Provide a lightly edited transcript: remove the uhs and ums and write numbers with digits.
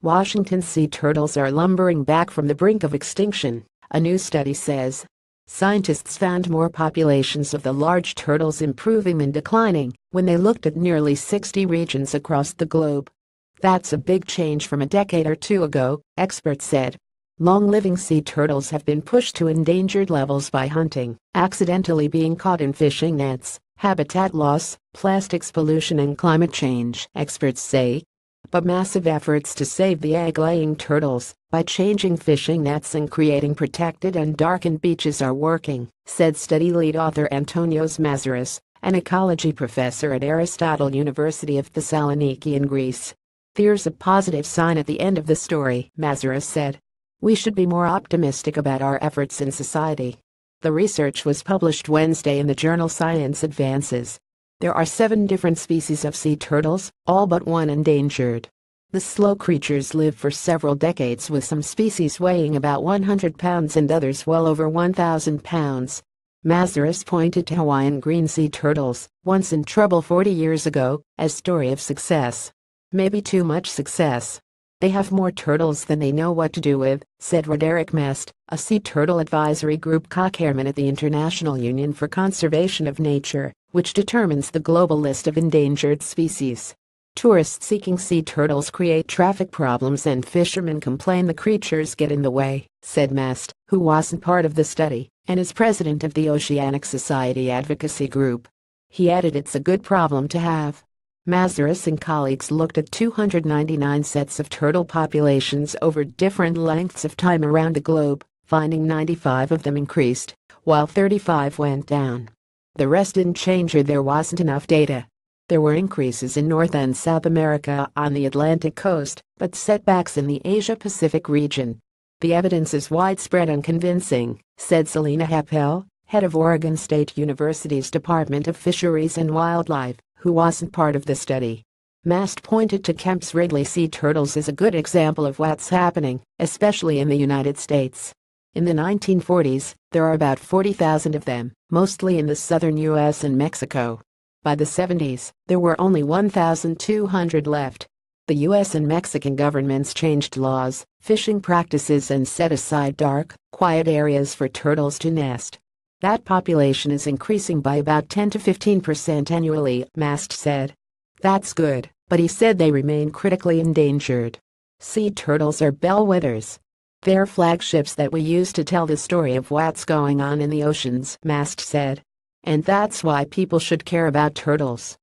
Washington sea turtles are lumbering back from the brink of extinction, a new study says. Scientists found more populations of the large turtles improving than declining when they looked at nearly 60 regions across the globe. That's a big change from a decade or two ago, experts said. Long-living sea turtles have been pushed to endangered levels by hunting, accidentally being caught in fishing nets, habitat loss, plastics pollution and climate change, experts say. But massive efforts to save the egg-laying turtles by changing fishing nets and creating protected and darkened beaches are working, said study lead author Antonios Mazaris, an ecology professor at Aristotle University of Thessaloniki in Greece. There's a positive sign at the end of the story, Mazaris said. We should be more optimistic about our efforts in society. The research was published Wednesday in the journal Science Advances. There are 7 different species of sea turtles, all but one endangered. The slow creatures live for several decades, with some species weighing about 100 pounds and others well over 1,000 pounds. Mazaris pointed to Hawaiian green sea turtles, once in trouble 40 years ago, as story of success. Maybe too much success. They have more turtles than they know what to do with, said Roderick Mest, a sea turtle advisory group co-chairman at the International Union for Conservation of Nature, which determines the global list of endangered species. Tourists seeking sea turtles create traffic problems and fishermen complain the creatures get in the way, said Mest, who wasn't part of the study, and is president of the Oceanic Society Advocacy Group. He added it's a good problem to have. Mazaris and colleagues looked at 299 sets of turtle populations over different lengths of time around the globe, finding 95 of them increased, while 35 went down. The rest didn't change or there wasn't enough data. There were increases in North and South America on the Atlantic coast, but setbacks in the Asia-Pacific region. The evidence is widespread and convincing, said Selena Happel, head of Oregon State University's Department of Fisheries and Wildlife, who wasn't part of the study. Mast pointed to Kemp's Ridley sea turtles as a good example of what's happening, especially in the United States. In the 1940s, there are about 40,000 of them, mostly in the southern U.S. and Mexico. By the 70s, there were only 1,200 left. The U.S. and Mexican governments changed laws, fishing practices and set aside dark, quiet areas for turtles to nest. That population is increasing by about 10 to 15% annually, Mast said. That's good, but he said they remain critically endangered. Sea turtles are bellwethers. They're flagships that we use to tell the story of what's going on in the oceans, Mast said. And that's why people should care about turtles.